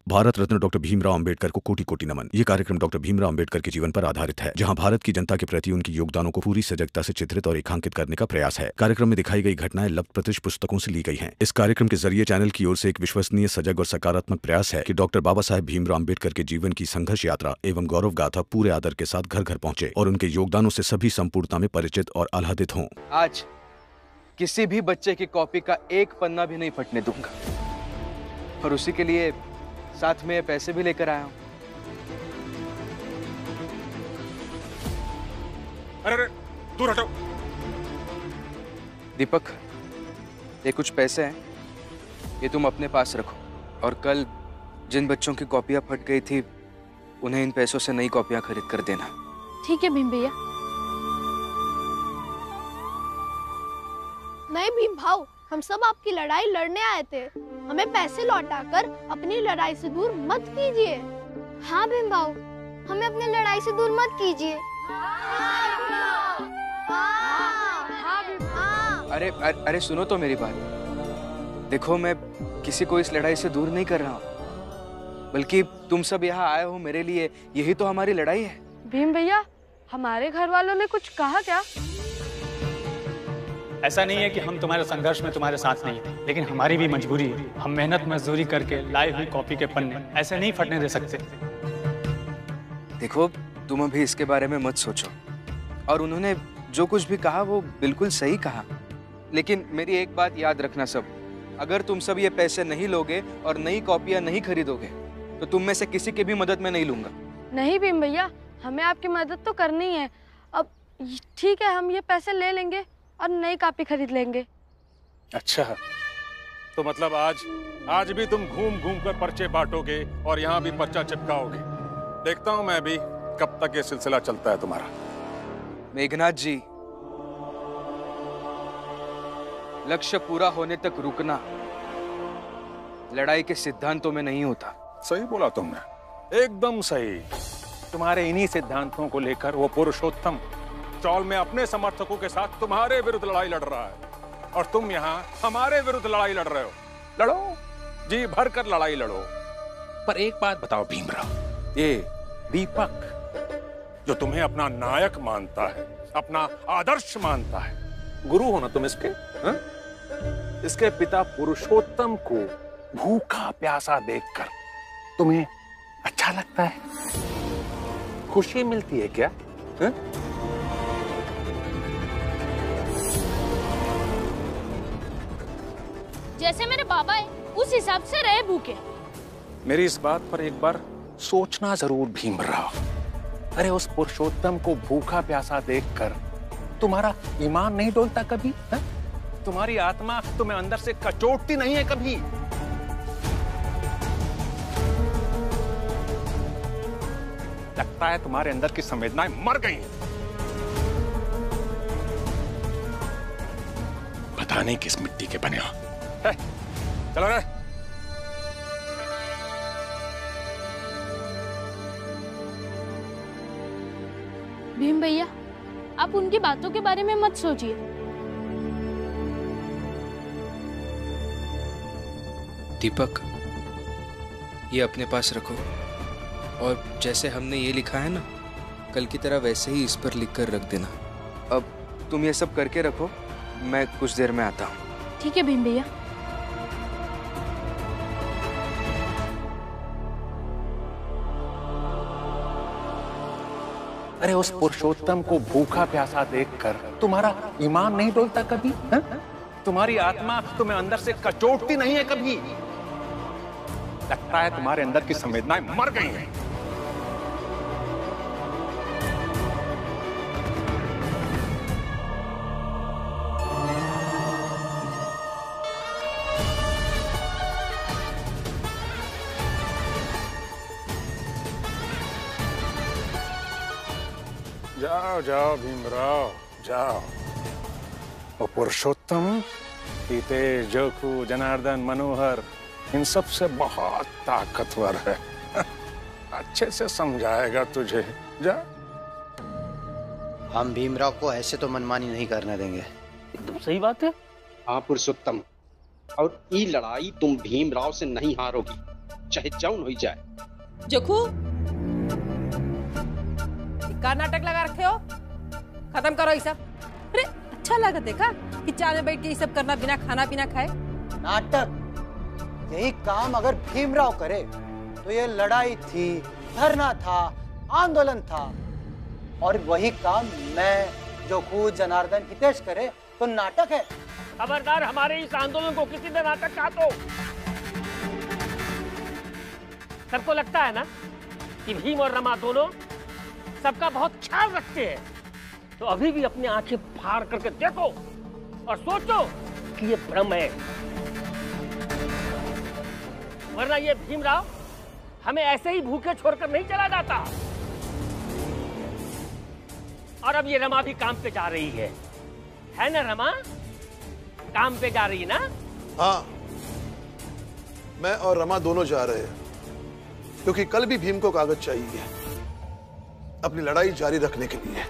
Bharat Ratna doctor Bhimrao Ambedkar को कोटि कोटि नमन। ये कार्यक्रम डॉक्टर भीमराव अंबेडकर के जीवन पर आधारित है, जहां भारत की जनता के प्रति उनके योगदानों को पूरी सजगता से चित्रित और रेखांकित करने का प्रयास है। कार्यक्रम में दिखाई गई घटनाएं लब्ध पुस्तकों से ली गई हैं। इस कार्यक्रम के जरिए चैनल की ओर से एक विश्वसनीय, सजग और सकारात्मक प्रयास है कि डॉक्टर बाबा साहेब भीमराव अंबेडकर के जीवन की संघर्ष यात्रा एवं गौरव गाथा पूरे आदर के साथ घर घर पहुंचे और उनके योगदानों से सभी संपूर्णता में परिचित और आह्लादित हों। आज किसी भी बच्चे की कॉपी का एक पन्ना भी नहीं फटने दूंगा, और उसी के लिए साथ में पैसे भी लेकर आया हूं। अरे दूर हटो। दीपक, ये कुछ पैसे हैं, ये तुम अपने पास रखो, और कल जिन बच्चों की कॉपियां फट गई थी उन्हें इन पैसों से नई कॉपियां खरीद कर देना। ठीक है भीम भैया। नहीं भीम भाऊ, हम सब आपकी लड़ाई लड़ने आए थे, हमें पैसे लौटाकर अपनी लड़ाई से दूर मत कीजिए। हाँ भीम भाऊ, हमें अपनी लड़ाई से दूर मत कीजिए। अरे अरे सुनो तो मेरी बात। देखो, मैं किसी को इस लड़ाई से दूर नहीं कर रहा हूँ, बल्कि तुम सब यहाँ आए हो मेरे लिए, यही तो हमारी लड़ाई है। भीम भैया, हमारे घर वालों ने कुछ कहा क्या? ऐसा नहीं है कि हम तुम्हारे संघर्ष में तुम्हारे साथ नहीं है, लेकिन हमारी भी मजबूरी है। हम मेहनत मजदूरी करके लाई हुई कॉपी के पन्ने ऐसे नहीं फटने दे सकते। देखो, तुम अभी इसके बारे में मत सोचो, और उन्होंने जो कुछ भी कहा वो बिल्कुल सही कहा, लेकिन मेरी एक बात याद रखना सब, अगर तुम सब ये पैसे नहीं लोगे और नई कॉपियां नहीं खरीदोगे तो तुम में से किसी की भी मदद मैं नहीं लूंगा। नहीं भीम भैया, हमें आपकी मदद तो करनी है। अब ठीक है, हम ये पैसे ले लेंगे और नई कॉपी खरीद लेंगे। अच्छा, तो मतलब आज भी तुम घूम घूम कर पर्चे बांटोगे और यहाँ भी पर्चा चिपकाओगे। देखता हूँ मैं भी कब तक ये सिलसिला चलता है तुम्हारा। मेघनाथ जी, लक्ष्य पूरा होने तक रुकना लड़ाई के सिद्धांतों में नहीं होता। सही बोला तुमने, एकदम सही। तुम्हारे इन्हीं सिद्धांतों को लेकर वो पुरुषोत्तम चौल में अपने समर्थकों के साथ तुम्हारे विरुद्ध लड़ाई लड़ रहा है, और तुम यहाँ हमारे विरुद्ध लड़ाई लड़ रहे हो। लड़ो, जी भर कर लड़ाई लड़ो। पर एक बात बताओ भीमराव, ये दीपक जो तुम्हें अपना नायक मानता है, अपना आदर्श मानता है, गुरु हो ना तुम इसके, हा? इसके पिता पुरुषोत्तम को भूखा प्यासा देखकर तुम्हें अच्छा लगता है? खुशी मिलती है क्या? हा? जैसे मेरे बाबा है उस हिसाब से रहे भूखे। मेरी इस बात पर एक बार सोचना जरूर भीमराव। अरे उस पुरुषोत्तम को भूखा प्यासा देखकर तुम्हारा ईमान नहीं डोलता कभी? है? तुम्हारी आत्मा तुम्हें अंदर से कचोटती नहीं है कभी? लगता है तुम्हारे अंदर की संवेदनाएं मर गई हैं। पता नहीं किस मिट्टी के बने हो। चलो रे। भीम भैया, आप उनकी बातों के बारे में मत सोचिए। दीपक, ये अपने पास रखो, और जैसे हमने ये लिखा है ना, कल की तरह वैसे ही इस पर लिख कर रख देना। अब तुम ये सब करके रखो, मैं कुछ देर में आता हूँ। ठीक है भीम भैया। अरे उस पुरुषोत्तम को भूखा प्यासा देखकर तुम्हारा ईमान नहीं डोलता कभी? है? तुम्हारी आत्मा तुम्हें अंदर से कचोटती नहीं है कभी? लगता है तुम्हारे अंदर की संवेदनाएं मर गई हैं। जाओ जाओ भीमराव, जाओ। वो पुरुषोत्तम, हितेश, जोखू, जनार्दन, मनोहर, इन सब से बहुत ताकतवर है। अच्छे से समझाएगा तुझे। जा। हम भीमराव को ऐसे तो मनमानी नहीं करने देंगे। एकदम सही बात है। हाँ पुरुषोत्तम, और ये लड़ाई तुम भीमराव से नहीं हारोगी, चाहे जाऊन हो जाए। जोखू का नाटक लगा रखे हो, खत्म करो ये सब। अरे अच्छा लगा देखा कि चाय में बैठ के ये सब करना बिना खाना पीना खाए। नाटक यही काम अगर भीमराव करे तो ये लड़ाई थी, धरना था, आंदोलन था, और वही काम मैं, जोखू, जनार्दन, हितेश करे तो नाटक है। खबरदार हमारे इस आंदोलन को किसी ने नाटक कहा तो। सबको लगता है ना कि भीम और रमा दोनों सबका बहुत ख्याल रखते हैं, तो अभी भी अपनी आंखें फाड़ करके देखो और सोचो कि ये भ्रम है, वरना ये भीमराव हमें ऐसे ही भूखे छोड़कर नहीं चला जाता। और अब ये रमा भी काम पे जा रही है ना रमा? काम पे जा रही है ना? हाँ, मैं और रमा दोनों जा रहे हैं, क्योंकि कल भी भीम को कागज चाहिए अपनी लड़ाई जारी रखने के लिए।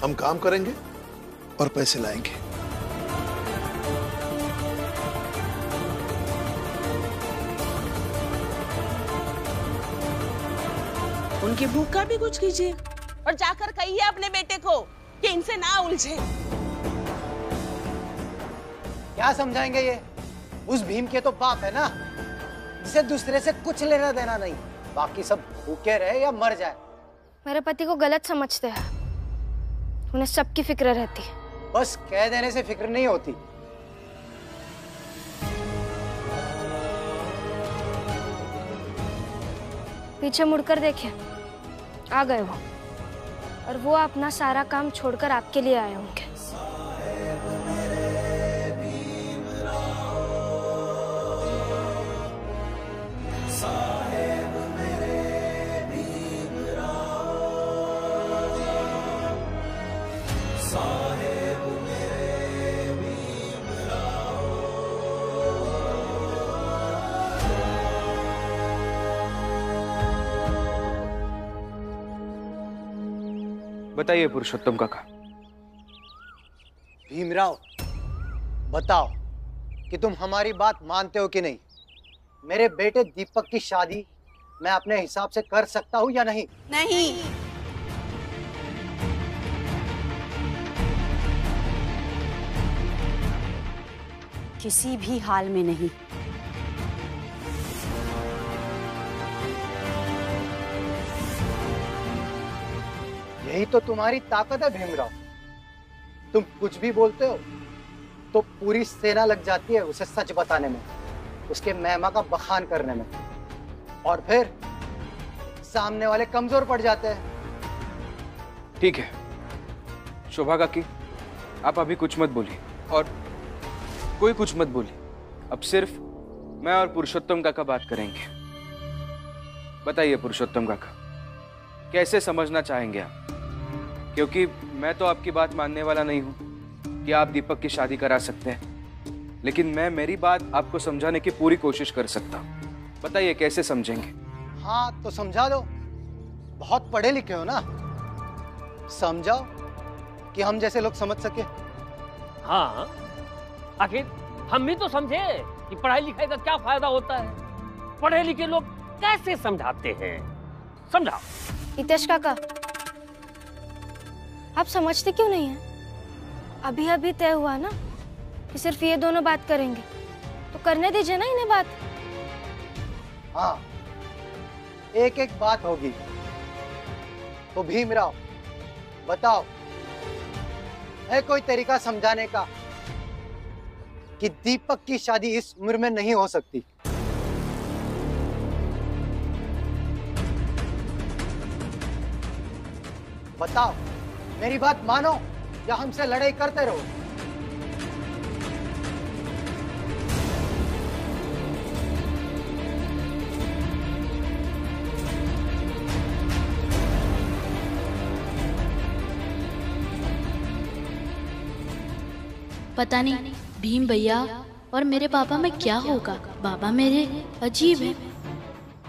हम काम करेंगे और पैसे लाएंगे। उनकी भूख का भी कुछ कीजिए और जाकर कहिए अपने बेटे को कि इनसे ना उलझे। क्या समझाएंगे ये? उस भीम के तो बाप है ना, जिसे दूसरे से कुछ लेना देना नहीं, बाकी सब भूखे रहे या मर जाए। मेरे पति को गलत समझते हैं, उन्हें सबकी फिक्र रहती है। बस कह देने से फिक्र नहीं होती। पीछे मुड़कर देखे, आ गए वो, और वो अपना सारा काम छोड़कर आपके लिए आए होंगे। बताइए पुरुषोत्तम काका। भीमराव, बताओ कि तुम हमारी बात मानते हो कि नहीं? मेरे बेटे दीपक की शादी मैं अपने हिसाब से कर सकता हूँ या नहीं? नहीं। किसी भी हाल में नहीं। यही तो तुम्हारी ताकत है भीमराव। तुम कुछ भी बोलते हो तो पूरी सेना लग जाती है उसे सच बताने में, उसके महिमा का बखान करने में, और फिर सामने वाले कमजोर पड़ जाते हैं। ठीक है शोभा काकी, आप अभी कुछ मत बोलिए और कोई कुछ मत बोलिए। अब सिर्फ मैं और पुरुषोत्तम काका बात करेंगे। बताइए पुरुषोत्तम काका, कैसे समझना चाहेंगे आप? क्योंकि मैं तो आपकी बात मानने वाला नहीं हूं कि आप दीपक की शादी करा सकते हैं, लेकिन मैं मेरी बात आपको समझाने की पूरी कोशिश कर सकता हूं। बताइए कैसे समझेंगे? हाँ तो समझा दो, बहुत पढ़े लिखे हो ना, समझाओ कि हम जैसे लोग समझ सके। हाँ, आखिर हम भी तो समझे कि पढ़ाई लिखाई का क्या फायदा होता है। पढ़े लिखे लोग कैसे समझाते हैं, समझाओ। हितेश काका, आप समझते क्यों नहीं हैं? अभी अभी तय हुआ ना कि सिर्फ ये दोनों बात करेंगे, तो करने दीजिए ना इन्हें बात। हाँ, एक एक बात होगी। तो भीमराव बताओ, है कोई तरीका समझाने का कि दीपक की शादी इस उम्र में नहीं हो सकती? बताओ, मेरी बात मानो या हमसे लड़ाई करते रहो। पता नहीं भीम भैया और मेरे पापा में क्या होगा। बाबा मेरे अजीब है,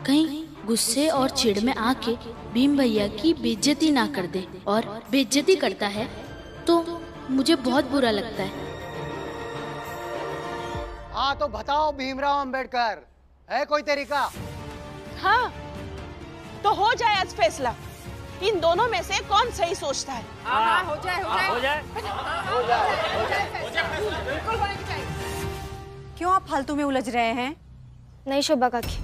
कहीं गुस्से और चिढ़ में आके भीम भैया की बेइज्जती ना कर दे, और बेइज्जती करता है तो मुझे बहुत बुरा लगता है। हाँ तो बताओ भीमराव अंबेडकर, है कोई तरीका? हाँ, तो हो जाए आज फैसला। इन दोनों में से कौन सही सोचता है? हाँ, हो जाए, बिल्कुल होने की चाहिए। क्यों आप फालतू में उलझ रहे हैं? नहीं शोभा काकी,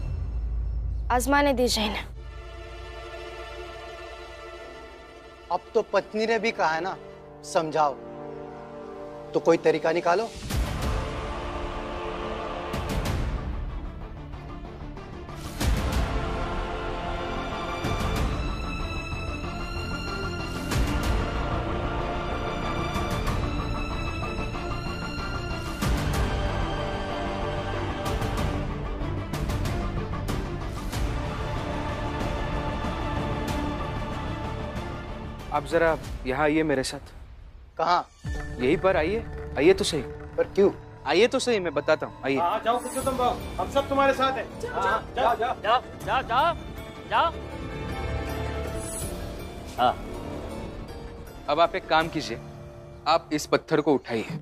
आजमाने दीजिए ना। अब तो पत्नी ने भी कहा है ना, समझाओ। तो कोई तरीका निकालो। आप जरा यहाँ आइए मेरे साथ। कहाँ? यहीं पर आइए, आइए तो सही। पर क्यों? आइए तो सही, मैं बताता हूँ, आइए। जाओ पुरुषोत्तम भाव, हम सब तुम्हारे साथ हैं। जाओ। हाँ। अब आप एक काम कीजिए, आप इस पत्थर को उठाइए।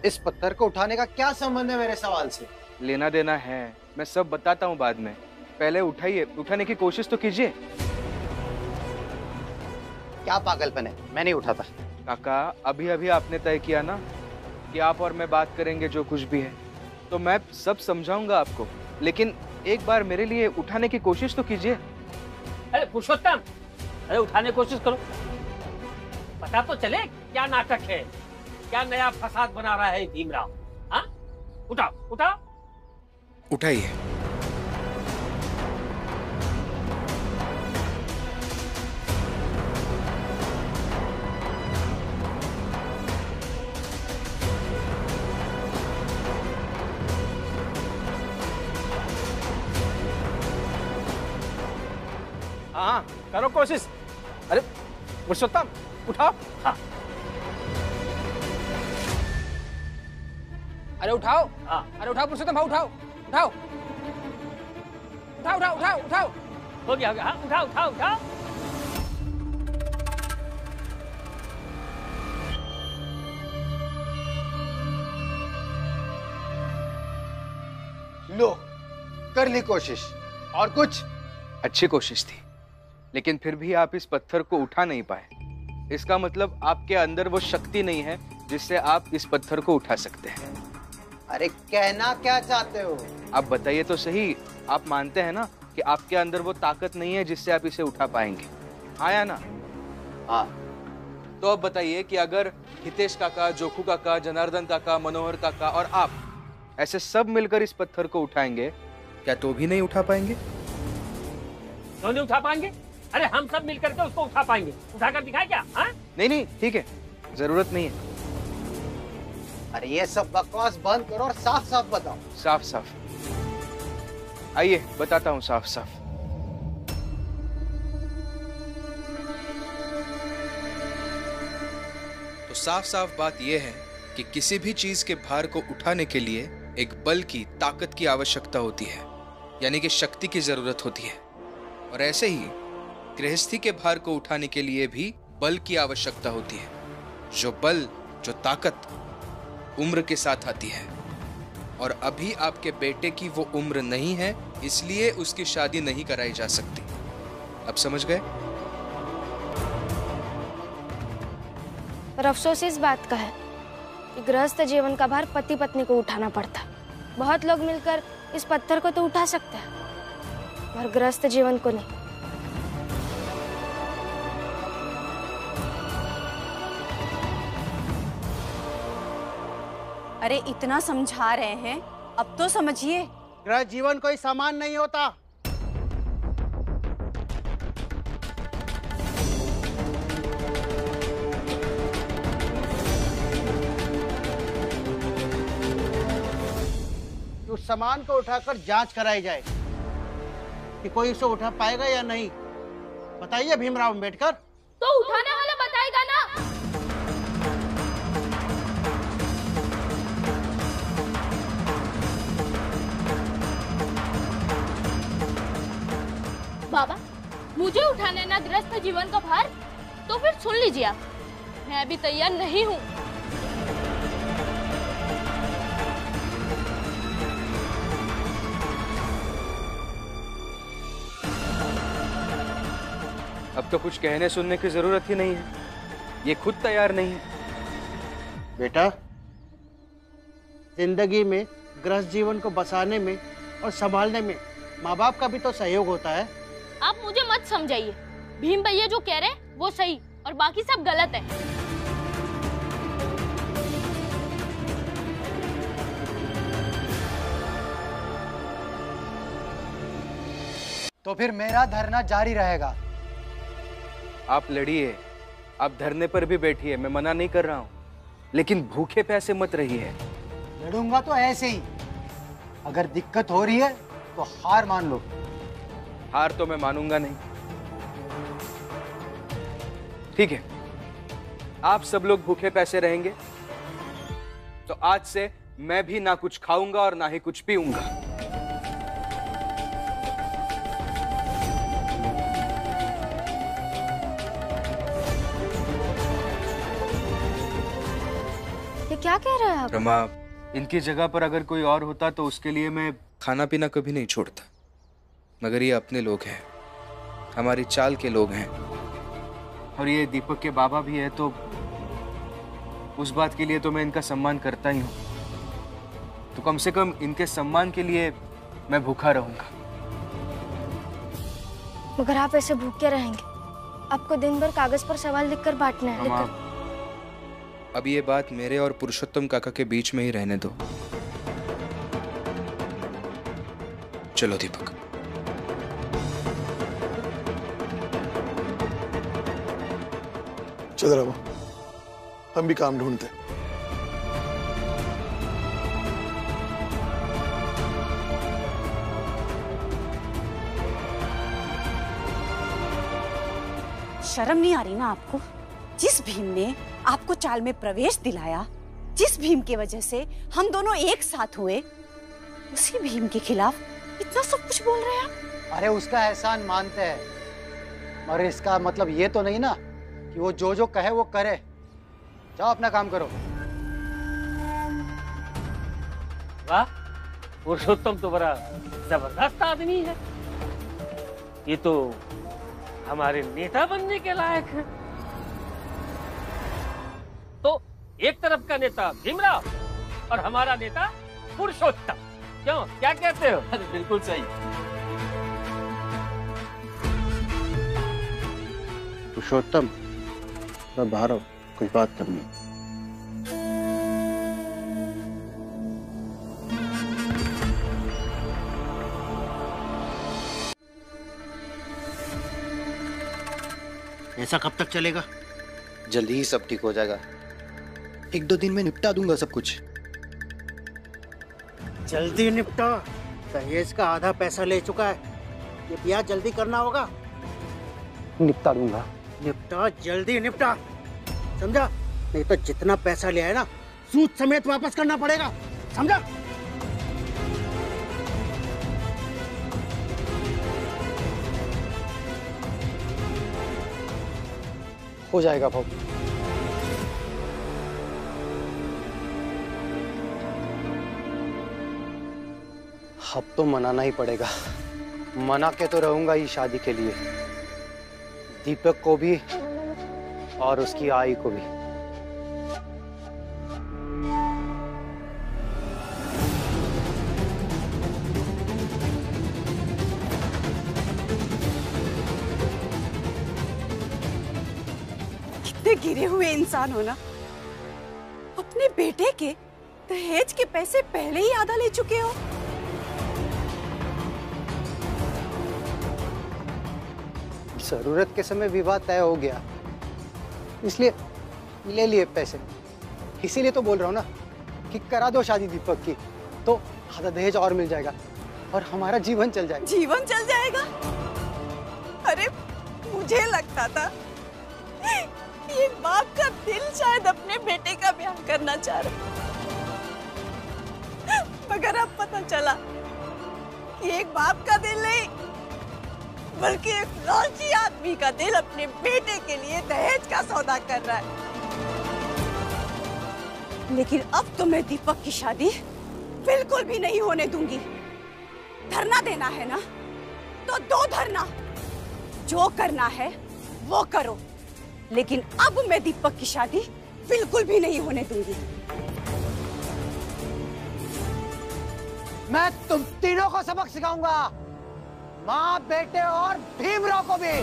इस पत्थर को उठाने का क्या संबंध है मेरे सवाल से? लेना देना है, मैं सब बताता हूँ बाद में। पहले उठाइए, उठाने की कोशिश तो कीजिए। क्या पागलपन है, मैं नहीं उठाता। काका, अभी अभी आपने तय किया ना कि आप और मैं बात करेंगे जो कुछ भी है, तो मैं सब समझाऊंगा आपको, लेकिन एक बार मेरे लिए उठाने की कोशिश तो कीजिए। अरे पुरुषोत्तम, अरे उठाने की कोशिश करो, पता तो चले क्या नाटक है, क्या नया फसाद बना रहा है भीमराव। हाँ, उठाओ। उठाइए। हाँ, करो कोशिश। अरे पुरुषोत्तम, उठाओ। हाँ। अरे उठाओ। हाँ। अरे उठाओ पुरुषोत्तम भाव, उठाओ। हो गया। हाँ, उठाओ। लो, कर ली कोशिश। और कुछ? अच्छी कोशिश थी, लेकिन फिर भी आप इस पत्थर को उठा नहीं पाए। इसका मतलब आपके अंदर वो शक्ति नहीं है जिससे आप इस पत्थर को उठा सकते हैं। अरे कहना क्या चाहते हो? आप बताइए तो सही, आप मानते हैं ना कि आपके अंदर वो ताकत नहीं है जिससे आप इसे उठा पाएंगे? हाँ या ना? हाँ। तो अब बताइए कि अगर हितेश काका, जोखू काका, जनार्दन काका, मनोहर काका और आप ऐसे सब मिलकर इस पत्थर को उठाएंगे, क्या तो भी नहीं उठा पाएंगे? क्यों नहीं उठा पाएंगे? अरे हम सब मिलकर के उसको उठा पाएंगे। उठाकर दिखाए क्या? हाँ? नहीं, ठीक है, जरूरत नहीं है। अरे ये सब बकवास बंद करो और साफ साफ बताओ। साफ। आइए बताता हूँ साफ। तो साफ बात यह है कि किसी भी चीज के भार को उठाने के लिए एक बल की, ताकत की आवश्यकता होती है, यानी कि शक्ति की जरूरत होती है। और ऐसे ही गृहस्थी के भार को उठाने के लिए भी बल की आवश्यकता होती है। जो बल, जो ताकत उम्र के साथ आती है। और अभी आपके बेटे की वो उम्र नहीं है, इसलिए उसकी शादी नहीं कराई जा सकती। अब समझ गए? पर अफसोस इस बात का है कि गृहस्थ जीवन का भार पति पत्नी को उठाना पड़ता है। बहुत लोग मिलकर इस पत्थर को तो उठा सकते हैं, पर गृहस्थ जीवन को नहीं। अरे इतना समझा रहे हैं, अब तो समझिए। गृह जीवन कोई सामान नहीं होता। उस सामान को उठाकर जांच कराई जाए कि कोई उसे उठा पाएगा या नहीं। बताइए भीमराव अंबेडकर। तो उठाने वाला बताएगा ना। उठाने ना गृहस्थ जीवन का भार, तो फिर सुन लीजिए आप, मैं अभी तैयार नहीं हूँ। अब तो कुछ कहने सुनने की जरूरत ही नहीं है, ये खुद तैयार नहीं है। बेटा, जिंदगी में गृहस्थ जीवन को बसाने में और संभालने में माँ बाप का भी तो सहयोग होता है। आप मुझे मत समझाइए, भीम भैया जो कह रहे हैं वो सही और बाकी सब गलत है। तो फिर मेरा धरना जारी रहेगा। आप लड़िए, आप धरने पर भी बैठिए, मैं मना नहीं कर रहा हूँ, लेकिन भूखे प्यासे मत रहिए। लड़ूंगा तो ऐसे ही, अगर दिक्कत हो रही है तो हार मान लो। हार तो मैं मानूंगा नहीं। ठीक है, आप सब लोग भूखे प्यासे रहेंगे, तो आज से मैं भी ना कुछ खाऊंगा और ना ही कुछ पीऊंगा। ये क्या कह रहे हैं आप? रमा, इनकी जगह पर अगर कोई और होता तो उसके लिए मैं खाना पीना कभी नहीं छोड़ता, मगर ये अपने लोग हैं, हमारी चाल के लोग हैं, और ये दीपक के बाबा भी है, तो उस बात के लिए तो मैं इनका सम्मान करता ही हूँ। तो कम से कम इनके सम्मान के लिए मैं भूखा रहूंगा। मगर आप ऐसे भूखे रहेंगे, आपको दिन भर कागज पर सवाल लिखकर बांटना है। रमा, अब ये बात मेरे और पुरुषोत्तम काका के बीच में ही रहने दो। चलो दीपक। चल रमा, हम भी काम ढूंढते। शर्म नहीं आ रही ना आपको? जिस भीम ने आपको चाल में प्रवेश दिलाया, जिस भीम की वजह से हम दोनों एक साथ हुए, उसी भीम के खिलाफ इतना सब कुछ बोल रहे हैं आप? अरे उसका एहसान मानते हैं, और इसका मतलब ये तो नहीं ना कि वो जो कहे वो करे। जाओ अपना काम करो। वाह, पुरुषोत्तम तो बड़ा जबरदस्त आदमी है, ये तो हमारे नेता बनने के लायक है। तो एक तरफ का नेता भीमराव और हमारा नेता पुरुषोत्तम, क्यों, क्या कहते हो? अरे बिल्कुल सही। पुरुषोत्तम, मैं बाहर हूँ, कुछ बात करनी। ऐसा कब तक चलेगा? जल्दी ही सब ठीक हो जाएगा, 1-2 दिन में निपटा दूंगा सब कुछ। जल्दी निपटा, दहेज का आधा पैसा ले चुका है, ये ब्याह जल्दी करना होगा। निपटा दूंगा। निपटा, जल्दी निपटा, समझा? नहीं तो जितना पैसा लिया है ना, सूद समेत वापस करना पड़ेगा, समझा? हो जाएगा भाऊ। अब तो मनाना ही पड़ेगा, मना के तो रहूंगा ही शादी के लिए, दीपक को भी और उसकी आई को भी। कितने गिरे हुए इंसान हो ना, अपने बेटे के दहेज के पैसे पहले ही आधा ले चुके हो। जरूरत के समय विवाह तय हो गया, इसलिए ले लिए पैसे। इसीलिए तो बोल रहा हूँ ना कि करा दो शादी दीपक की, तो आधा दहेज और मिल जाएगा और हमारा जीवन चल जाएगा। जीवन चल जाएगा? अरे मुझे लगता था ये बाप का दिल शायद अपने बेटे का ब्याह करना चाह रहा, मगर अब पता चला कि एक बाप का दिल नहीं बल्कि एक लालची आदमी का दिल अपने बेटे के लिए दहेज का सौदा कर रहा है। लेकिन अब तो मैं दीपक की शादी बिल्कुल भी नहीं होने दूंगी। धरना देना है ना तो दो धरना, जो करना है वो करो, लेकिन अब मैं दीपक की शादी बिल्कुल भी नहीं होने दूंगी। मैं तुम तीनों को सबक सिखाऊंगा, माँ, बेटे और भीमराव को भी।